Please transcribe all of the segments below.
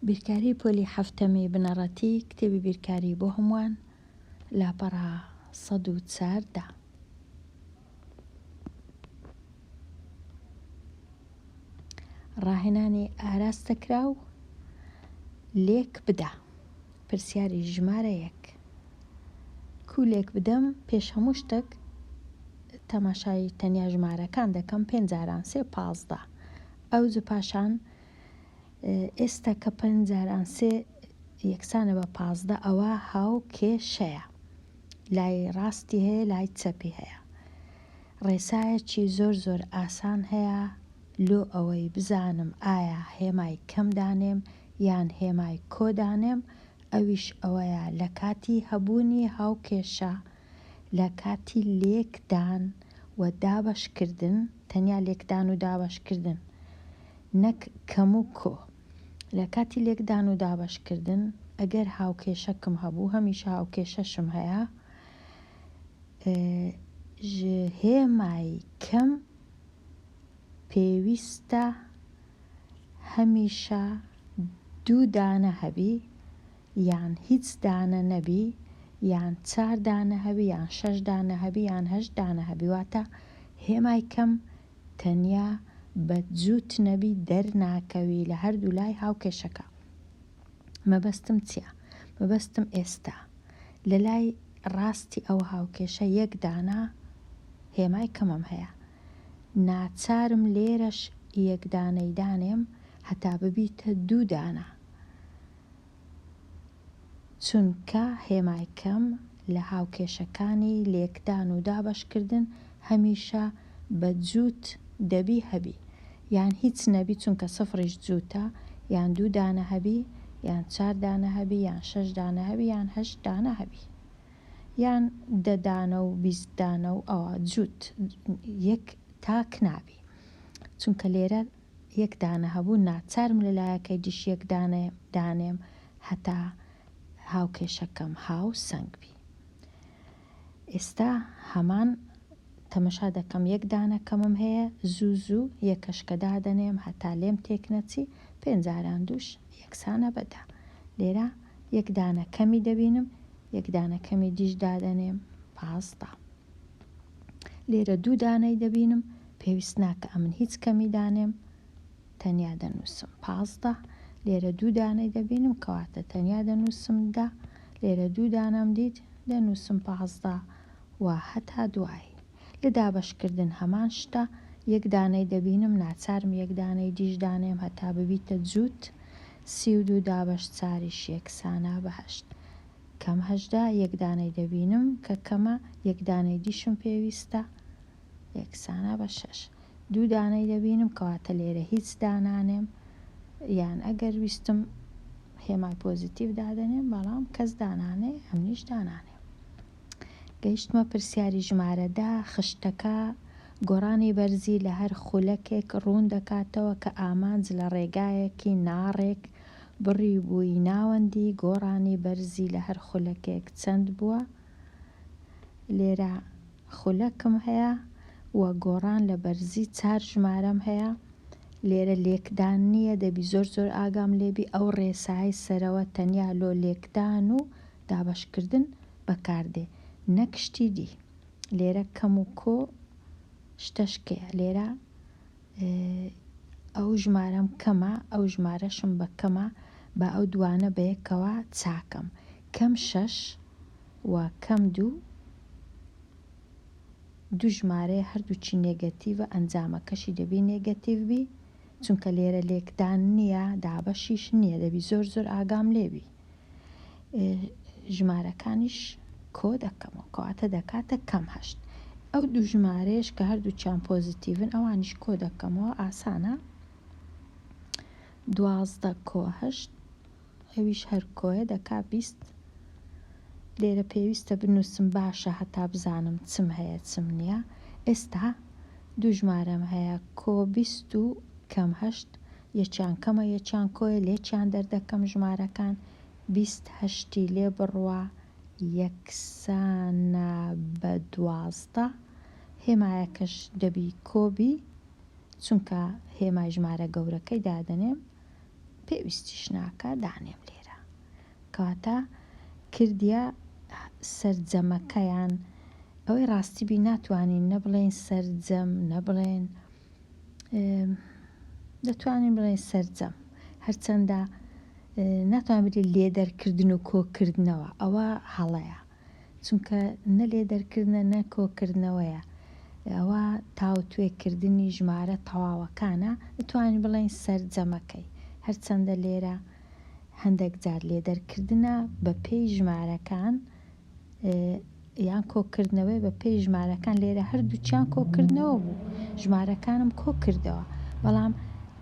بیرکاری پۆلی حەفتەمی بنەڕەتی کتێبی بیرکاری بۆ هەمووان لاپەڕا ١٤ ڕاهێنانی ئاراستەکراو لێک بدە. پرسیاری ژمارە 1. لێک بدەم پێش هەموو شتێک تەماشای تەنیا ژمارەکان دەکەم 5 جاران 3 15. ئەو پاشان ئێستا کە 5 جاران 3 یەکسانە بە 15 ئەوە هاوکێشەیە. لای ڕاستی هەیە لای چەپی هەیە. ڕێسایەکی زۆر ئاسان هەیە لۆ ئەوەی بزانم ئایا هێمای کەم دانێم یان هێمای کۆ دانێم، ئەویش ئەوەیە لە کاتی هەبوونی هاوکێشە، لە کاتی لێکدان و دابەشکردن، تەنیا لێکدان و دابەشکردن نەک کەم و کۆ. لە کاتی لێکدان و دابەشکردن ئەگەر هاوکێشەکم هەبوو هەمیشە هاوکێشەشم هەیە، هێمای کەم پێویستە هەمیشە 2 دانە هەبی یان هیچ دانە نەبی، یان 4 دانە هەبی یان 6 دانە هەبی یان 8 دانە هەبی. واتە هێمای کەم تەنیا بە جووت نەبی دەرناکەوی لە هەردوو لای هاوکێشەکە. مەبەستم چییە؟ مەبەستم ئێستا لە لای ڕاستی ئەو هاوکێشە 1 دانە هێمای کەمم هەیە. ناچارم لێرەش 1 دانەی دانێم هەتا ببیتە 2 دانە، چونکە هێمای کەم لە هاوکێشەکانی لێکدان و دابەشکردن هەمیشە بە جووت دەبی هەبی، یان هیچ نەبی چونکە سفریش جووتە، یان 2 دانە هەبی یان 4 دانە هەبی یان 6 دانە هەبی یان 8 دانە هەبی، یان 10 دانە و 20 دانە و ئەوە جووت یەک تاک نابی. چونکە لێرە 1 دانە هەبوو ناچارم لەلایەکەی دیش 1 دانێم هەتا هاوکێشەکەم هاو سەنگ بی. ئێستا هەمان تەمەشا دەکەم 1 دانە کەمم هەیە، زوو یەکەشکە دادەنێم هەتا لێم تێک نەچی 5 جاران 2ش یەکسانە بەدا. لێرە 1 دانە کەمی دەبینم، 1 دانە کەمی دیش دادەنێم 15. لێرە 2 دانەی دەبینم، پێویست ناکە ئەمن هیچ کەمی دانێم، تەنیا دەنووسم 15. لێرە 2 دانەی دەبینم کەواتە تەنیا دەنووسم 10. لێرە 2 دانەم دیت دەنووسم 15 و هەتا دوایی. لە دابەشکردن هەمان شتە، 1 دانەی دەبینم ناچارم 1 دانەی دیش دانێم هەتا ببیتە جووت. 32 دابەش 4ش یەکسانە بە 8. کەم 18 1 دانەی دەبینم کە کەمە، 1 دانەی دیشم پێویستە یەکسانە بە 6. 2 دانەی دەبینم کەواتە لێرە هیچ دانانێم، یان ئەگەر ویستم هێمای پۆزیتیڤ دادەنێم بەڵام کەس دانانێ ئەمنیش دانانێ. گەیشتمە پرسیاری ژمارە 10. خشتەکە گۆڕانی بەرزی لە هەر خولەکێک ڕوون دەکاتەوە کە ئامانج لە ڕێگایەکی ناڕێک بڕی بووی ناوەندی گۆڕانی بەرزی لە هەر خولەکێک چەند بووە. لێرە خولەکم هەیە و گۆڕان لە بەرزی 4 ژمارەم هەیە. لێرە لێکدان نییە، دەبی زۆر ئاگام لێبی ئەو ڕێسایی سەرەوە تەنیا لۆ لێکدان و دابەشکردن بەکاردێ نەک شتی دی. لێرە کەم و کۆ شتەشکەیە. لێرە ئەو ژمارەم کەمە، ئەو ژمارەشم بە کەمە، بە ئەو دوانە بەیەکەوە چاکەم. کەم 6 و کەم 2 ژمارەیە هەردووچی نێگەتیڤە، ئەنجامەکەشی دەبی نێگەتیڤ بی، چونکە لێرە لێکدان نییە دابەشیش نییە، دەبی زۆر ئاگام لێبی. ژمارەکانیش کۆ دەکەمەوە کەواتە دەکاتە کەم 8. ئەو 2 ژمارەیەش کە هەردووچیان پۆزیتیڤن ئەوانیش کۆ دەکەمەوە، ئاسانە. 12 کۆ 8 ئەویش هەر کۆیە دەکا 20. لێرە پێویستە بنووسم باشە هەتا بزانم چم هەیە چم نییە. ئێستا 2 ژمارەم هەیە کۆ 20 و کەم 8، یەکیان کەمە یەکیان کۆیە، لێکیان دەردەکەم ژمارەکان 28 لێ بڕوە یەکسانە بە 12. هێمایەکەش دەبی کۆبی چونکە هێمای ژمارە گەورەکەی دادەنێم پێویستیش ناکە دانێم لێرە کەواتە کردیە سەرجەمەکەیان ئەوەی ڕاستی بی ناتوانین نەبڵێن سەرجەم نەبڵێن دەتوانین بڵێن سەرجەم هەرچەندە ناتوان بێت لێدەرکردن و کۆکردنەوە ئەوە هەڵەیە چونکە نە لێدەرکردنە نە کۆکردنەوەیە ئەوە تاوتوێکردنی ژمارە تەواوەکانە دەتوانین بڵێن سەرجەمەکەی هەرچەندە لێرە هەندێک جار لێدەرکردنە بە پێی ژمارەکان یان کۆکردنەوەی بە پێی ژمارەکان لێرە هەردووچیان کۆکردنەوە بوو ژمارەکانم کۆکردەوە بەڵام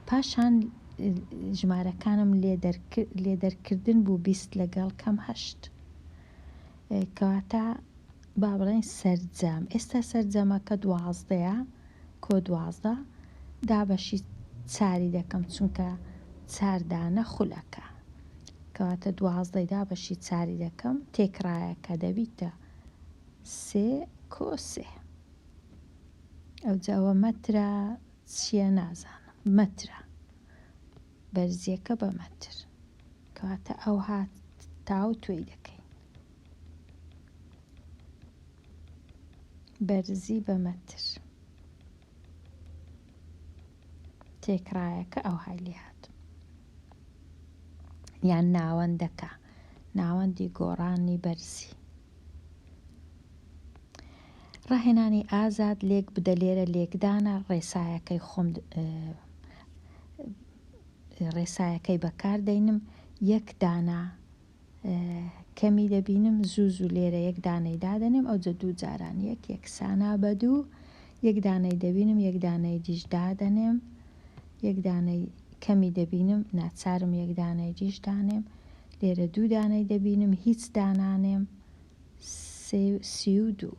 پاشان ژمارەکانم لێدەرکردن بوو 20 لەگەڵ کەم 8 کەواتە با بڵێن سەرجەم ئێستا سەرجەمەکە 12ەیە کۆ 12 دابەشی چاری دەکەم چونکە چاردانە خولەکە کەواتە 12 دابەشی چاری دەکەم تێکرایەکە دەبیتە 3 کۆ 3 ئەوجاوە مەترە چییە نازانم مەترە بەرزیەکە بە مەتر کەواتە ئەو هات تاو توێی دەکەین بەرزی بە مەتر تێکرایەکە ئەو هەلی هات یان ناوەندەکە ناوەندی گۆڕانی بەرزی ڕاهێنانی ئازاد لێک بدە لێرە لێکدانە ڕێسایەکەی بەکاردێنم یەک دانا کەمی دەبینم زوو لێرە یەک دانەی دادەنێم ئەو جە دوو جاران یەکسانە بە دوو یەک دانەی دەبینم یەک دانەی دیش دادەنێم یەک دانەی کەمی دەبینم ناچارم یەک دانەی دیش دانێم لێرە دوو دانەی دەبینم هیچ دانانێم 32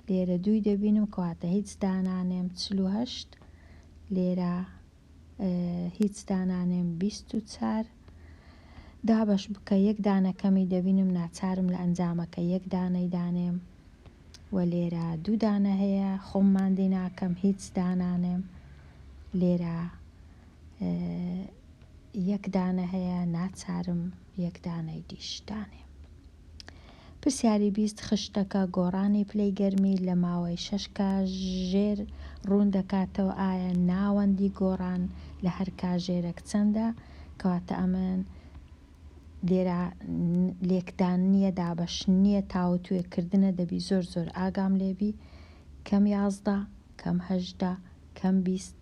لێرە دووی دەبینم کەواتە هیچ دانانێم 48 لێرە هیچ دانانێم 24 دابەش بکە یەک دانەکەمی دەبینم ناچارم لە ئەنجامەکە یەک دانەی دانێم و لێرە دوو دانە هەیە خۆمماندی ناکەم هیچ دانانێم لێرە یەک دانە هەیە ناچارم یەک دانەی دیش دانێم پرسیاری 20 خشتەکە گۆڕانی پلەی گەرمی لە ماوەی 6 کاتژێر ڕوون دەکاتەوە ئایا ناوەندی گۆڕان لە هەر کاتژێرێک چەندە کەواتە ئەمن لێرە لێکدان نییە دابەش نییە تاوتوێکردنە دەبی زۆر ئاگام لێبی کەم 11 کەم 18 کەم 20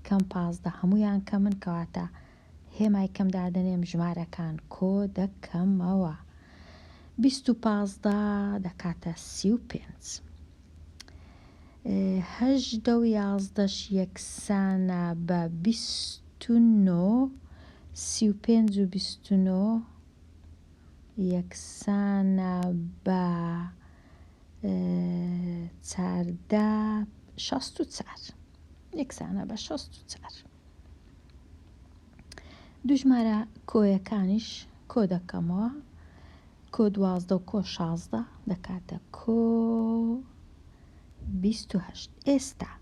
کەم 15 هەمویان کەمن کەواتە هێمای کەم دادەنێم ژمارەکان کۆ دەکەمەوە 25 دەکاتە 35 هەژدە و یازدەش یەکسانە بە 29 35 و 29 یەکسانە بە 14 64 یەکسانە بە 64 دوو ژمارە کۆیەکانیش کۆ دەکەمەوە کۆ 12 و کۆ 16 دەکاتە کۆ 28 ئێستا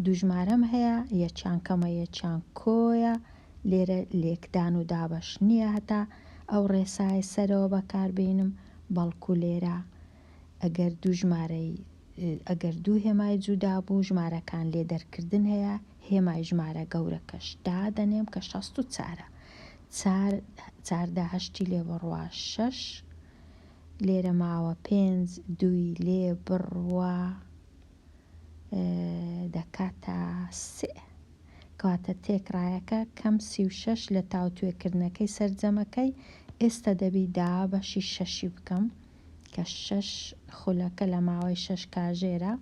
دوو ژمارەم هەیە یەکیان کەمە یەکیان کۆیە لێرە لێکدان و دابەش نییە هەتا ئەو ڕێسای سەرەوە بەکاربێنم بەڵکو لێرە ئەگەر دوو هێمای جودا بوو ژمارەکان لێدەرکردن هەیە هێمای ژمارە گەورەکەش دادەنێم کە 64 چاردە هەشتی لێ بڕوا 6 لێرە ماوە 5 دووی لێ بڕوا دەکاتە 3 کەواتە تێکرایەکە کەم 36 لە تاوتوێکردنەکەی سەرجەمەکەی ئێستا دەبی دابەشی 6 بکەم کە 6 خولەکە لە ماوەی 6 کاتژێرە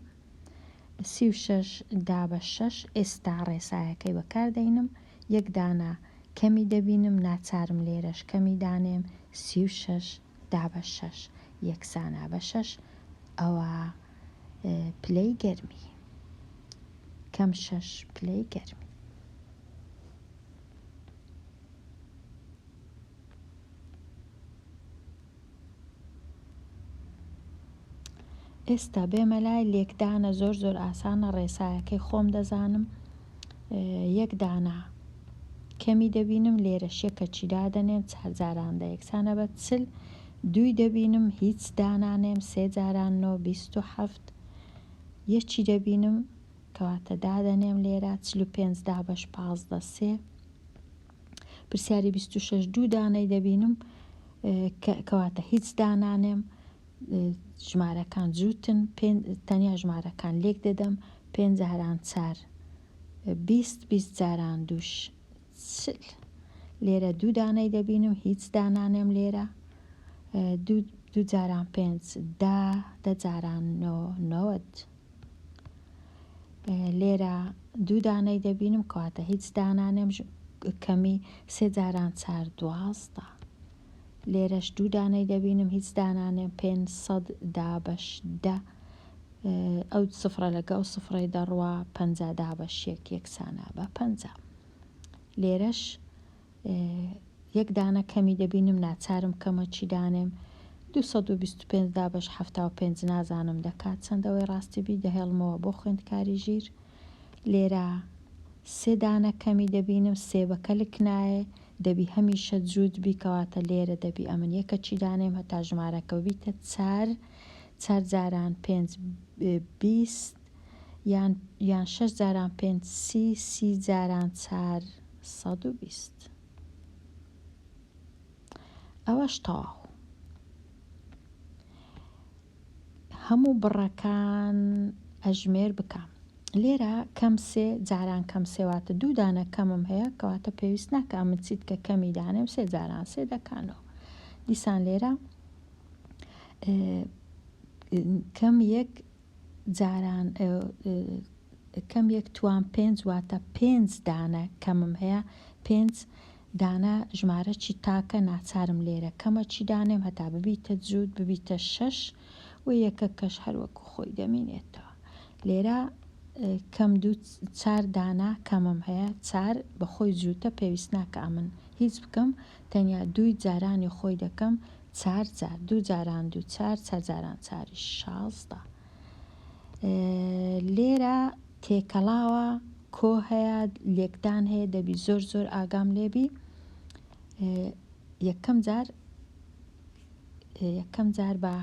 36 دابە 6 ئێستا ڕێسایەکەی بەکاردێنم یەک دانە کەمی دەبینم ناچارم لێرەش کەمی دانێم 36 دابە 6 یەکسانە بە 6 ئەوە پلەی گەرمی کەم 6 پلەی گەرمی ئێستا بێمە لای لێکدانە زۆر ئاسانە ڕێسایەکەی خۆم دەزانم یەک دانە کەمی دەبینم لێرە شێکەکی دادەنێم 4 جاران یەکسانە بە 40 2 دەبینم هیچ دانانێم 3 جاران 9 27 یەکی دەبینم کەواتە دادەنێم لێرە 45 دا بەش 15 3 پرسیاری 26 2 دانەی دەبینم کەواتە هیچ دانانێم ژمارەکان جووتن تەنیا ژمارەکان لێک دەدەم 5 جاران 4 20 جاران 2 40 لێرە 2 دانەی دەبینم هیچ دانانێم لێرە 2 جاران 5 10 جاران 90 لێرە 2 دانەی دەبینم کەواتە هیچ دانانێم کەمی 3 جاران 4 12 لێرەش 2 دانەی دەبینم هیچ دانانێم 500 دا بەش 10 ئەو سفرە لەگە ئەو سفرەی دەڕوا 50 دا بەش 1 یەکسانە بە 50 لێرەش یەک دانە کەمی دەبینم ناچارم کەمە چی دانێم 225 دا بەش 75 نازانم دەکات چەندەوەی ڕاستی بی دەهێڵمەوە بۆ خوێندکاری ژیر لێرە 3 دانە کەمی دەبینم 3 بەکەلک نایە دەبی هەمیشە جووت بیکەواتە لێرە دەبی ئەمن یەکەچی دانێم هەتا ژمارەکە بیتە 4 جاران 5 20 یان 6 جاران 5 30 جاران 4 120 ئەوەش تەواو هەموو بڕەکان ئەژمێر بکەم لێرە کەم 3 جاران کەم 3 واتە 2 دانە کەمم هەیە کەواتە پێویست ناکە ئەمن چیت کە کەمی دانێم 3 جاران 3 دەکانەوە دیسان لێرە کەم یەک جاران کەم یەک توان 5 واتە 5 دانە کەمم هەیە 5 دانە ژمارە چی تاکە ناچارم لێرە کەمە چی دانێم هەتا ببیتە جووت ببیتە 6 و یەکە کەش هەروەکو خۆی دەمینێتەوە لێرە کەم 4 دانا کەمم هەیە 4 بەخۆی جووتە پێویست ناکە ئەمن هیچ بکەم تەنیا 2 جارانی خۆی دەکەم 4 جار 2 جاران 2 4 4 جاران 4 16 لێرە تێکەڵاوە کۆ هەیە لێکدان هەیە دەبی زۆر ئاگام لێبی یەکەم جار بە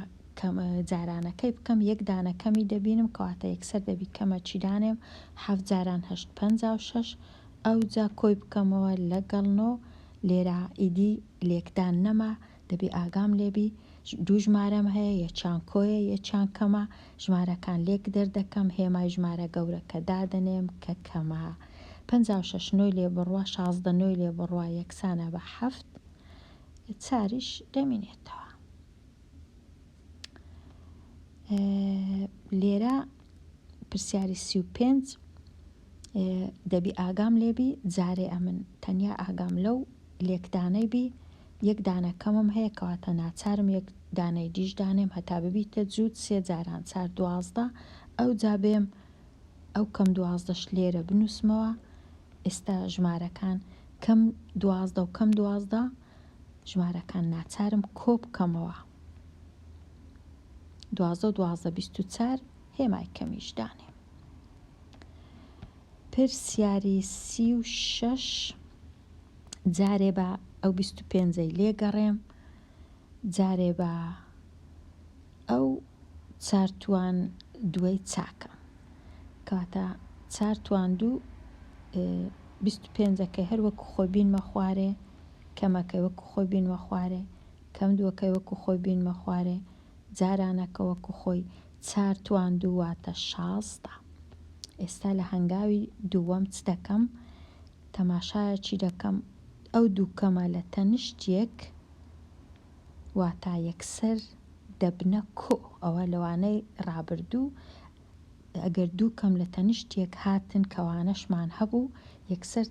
جارانەکەی بکەم یەک دانەکەمی دەبینم کەواتە یەکسەر دەبی کەمە چی دانێم 7 جاران 8 56 ئەو جا کۆی بکەمەوە لەگەڵ 9 لێرە ئیدی لێکدان نەما دەبی ئاگام لێبی 2 ژمارەم هەیە یەکیان کۆیە یەکیان کەمە ژمارەکان لێک دەردەکەم هێمای ژمارە گەورەکە دادەنێم کە کەمە 56 نۆی لێ بڕوا 16 نۆی لێ بڕوا یەکسانە بە 7 4ش دەمینێتەوە لێرە پرسیاری 35 دەبی ئاگام لێبی جارێ ئەمن تەنیا ئاگام لەو لێکدانەی بی یەک دانە کەمم هەیە کەواتە ناچارم یەک دانەی دیش دانێم هەتا ببیتە جووت 3 جاران 4 12 ئەو جا بێم ئەو کەم 12ش لێرە بنووسمەوە ئێستا ژمارەکان کەم 12 و کەم 12 ژمارەکان ناچارم کۆ بکەمەوە 12 و 12 24 هێمای کەمیش دانێم پرسیاری 36 جارێ بە ئەو 25ی لێگەڕێم جارێ بە ئەو 4 توان دوای چاکە کاتە 4 توان 2 25ەکەی هەر وەکو خۆی بینمە خوارێ کەمەکەی وەکو خۆی بینمە خوارێ کەم دووەکەی وەکو خۆی بینمە خوارێ جارانەکە وەکو خۆی 4 توان 2 واتە 16 ئێستا لە هەنگاوی دووەم چ دەکەم تەماشایە چی دەکەم ئەو دوو کەمە لە تەنیشتێک واتە یەکسەر دەبنە کۆ ئەوە لەوانەی ڕابردوو ئەگەر دوو کەم لە تەنیشتێک هاتن کەوانەشمان هەبوو یەکسەر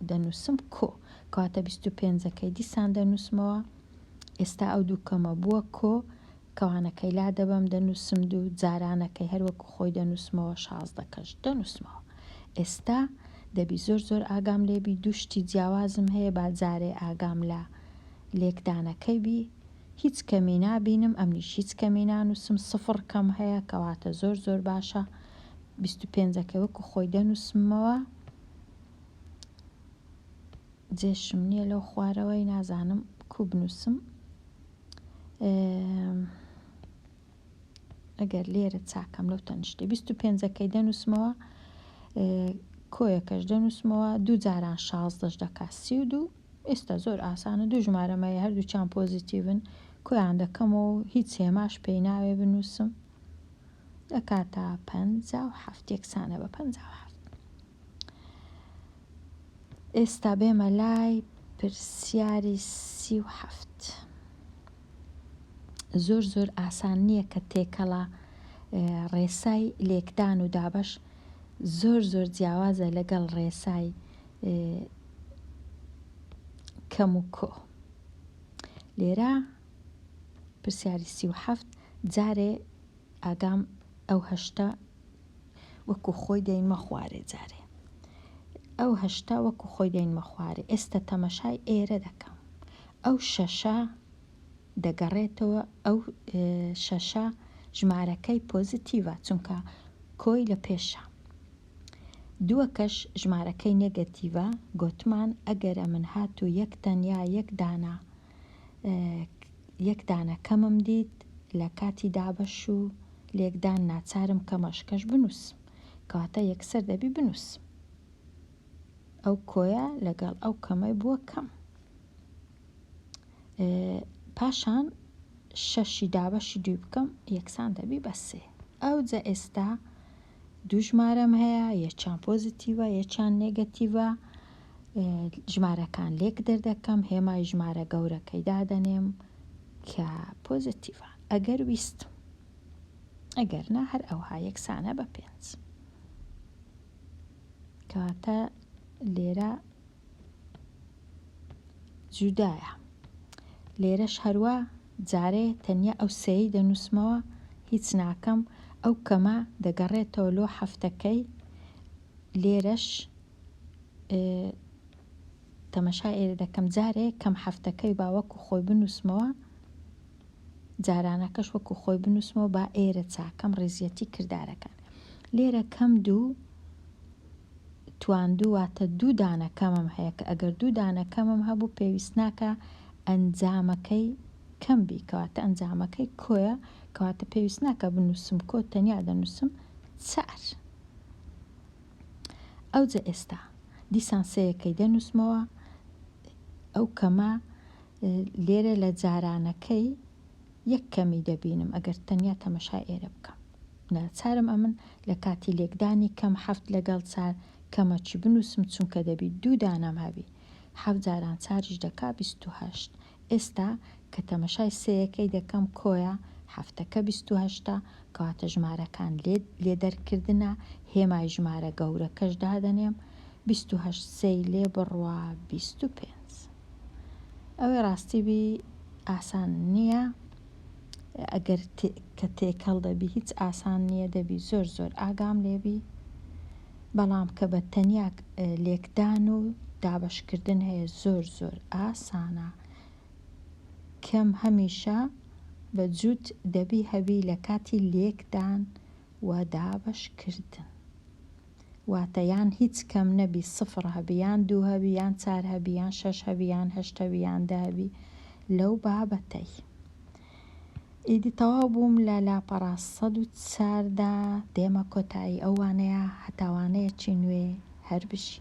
دەنووسم کۆ کەواتە 25ەکەی دیسان دەنووسمەوە ئێستا ئەو دوو کەمە بووە کۆ کەوانەکەی لا دەبەم دەنووسم دوو جارانەکەی هەروەکو خۆی دەنووسمەوە 16کەش دەنووسمەوە ئێستا دەبی زۆر ئاگام لێبی دووشتی جیاوازم هەیە با جارێ ئاگام لە لێکدانەکەی بی هیچ کەمی نابینم ئەمنیش هیچ کەمی نانووسم 0 کەم هەیە کەواتە زۆر باشە 25ەکە وەکو خۆی دەنووسمەوە جێشم نییە لەو خوارەوەی نازانم کو بنووسم. ئەگەر لێرە چاکەم لەو تەنیشتێ 25ەکەی دەنووسمەوە، کۆیەکەش دەنووسمەوە، دوو جاران 16 دەکات 32. ئێستا زۆر ئاسانە، دوو ژمارەمەیە هەردووچیان پۆزیتیڤن، کۆیان دەکەمەوە هیچ هێماش پێی ناوێ بنووسم، دەکاتە 57 یەکسانە بە 57. ئێستا بێمە لای پرسیاری 37. زۆر ئاسان نییە کە تێکەڵە ڕێسای لێکدان و دابەش زۆر جیاوازە لەگەڵ ڕێسای کەم و کۆ. لێرە پرسیاری 37 جارێ ئاگام ئەو هەشتە وەکو خۆی دەینمە خوارێ، جارێ ئەو هەشتا وەکو خۆی دەینمە خوارێ. ئێستا تەمەشای ئێرە دەکەم، ئەو شەشە دەگەڕێتەوە، ئەو شەشە ژمارەکەی پۆزیتیڤە چونکە کۆی لە پێشە، دووەکەش ژمارەکەی نێگەتیڤە. گوتمان ئەگەرە من هات و یەک تەنیا یەک دانە کەمم دیت لە کاتی دابەش و لێکدان، ناچارم کەمەشکەش بنووسم، کەواتە یەکسەر دەبی بنووسم. ئەو کۆیە لەگەڵ ئەو کەمەی بووە کەم. پاشان شەشی دابەشی دوی بکەم، یەکسان دەبی بە 3. ئەو جە ئێستا دوو ژمارەم هەیە، یەکیان پۆزیتیڤە یەکیان نێگەتیڤە، ژمارەکان لێک دەردەکەم، هێمای ژمارە گەورەکەی دادەنێم کە پۆزیتیڤە ئەگەر ویستم، ئەگەر نا هەر ئەوها یەکسانە بە 5. کەواتە لێرە جودایە. لێرەش هەروە جارێ تەنیا ئەو سێی دەنووسمەوە، هیچ ناکەم، ئەو کەمە دەگەڕێتەوە لۆ هەفتەکەی. لێرەش تەمەشای ئێرە دەکەم، جارێ کەم هەفتەکەی با وەکو خۆی بنووسمەوە، جارانەکەش وەکو خۆی بنووسمەوە، با ئێرە چاکەم ڕێزیەتی کردارەکان. لێرە کەم دوو تواندوو واتە دوو دانە کەمم هەیە، کە ئەگەر دوو دانە کەمم هەبوو پێویست ناکە ئەنجامەکەی کەم بی، کەواتە ئەنجامەکەی کۆیە، کەواتە پێویست ناکە بنووسم کۆ، تەنیا دەنووسم 4. ئەو جە ئێستا دیسان سەیەکەی دەنووسمەوە، ئەو کەمە لێرە لە جارانەکەی یەک کەمی دەبینم ئەگەر تەنیا تەمەشای ئێرە بکەم. ناچارم ئەمن لە کاتی لێکدانی کەم 7 لەگەڵ 4 کەمەچی بنووسم، چونکە دەبی دوو دانەم هەبی، 7 جاران 4 دەکا 28. ئێستا کە تەمەشای سەیەکەی دەکەم کۆیە، هەفتەکە 28، کەواتە ژمارەکان لێ دەرکردنە، هێمای ژمارە گەورەکەش دادەنێم، 28 سەی لێ بڕوا 25. ئەوەی ڕاستی بی ئاسان نییە، ئەگەر کە تێکەڵ دەبی هیچ ئاسان نییە، دەبی زۆر ئاگام لێبی، بەڵام کە بە تەنیا لێکدان و دابەشکردن هەیە زۆر ئاسانە. کەم هەمیشە بە جووت دەبی هەبی لە کاتی لێکدان و دابەشکردن، واتە یان هیچ کەم نەبی، 0 هەبی یان 2 هەبی یان 4 هەبی یان 6 هەبی یان 8 هەبی یان 10 هەبی، لەو بابەتەی. ئیدی تەواو بووم لە لاپەڕا 104 دا، دێمە کۆتایی ئەوانەیە هەتاوانەیەکی نوێ هەر بژی.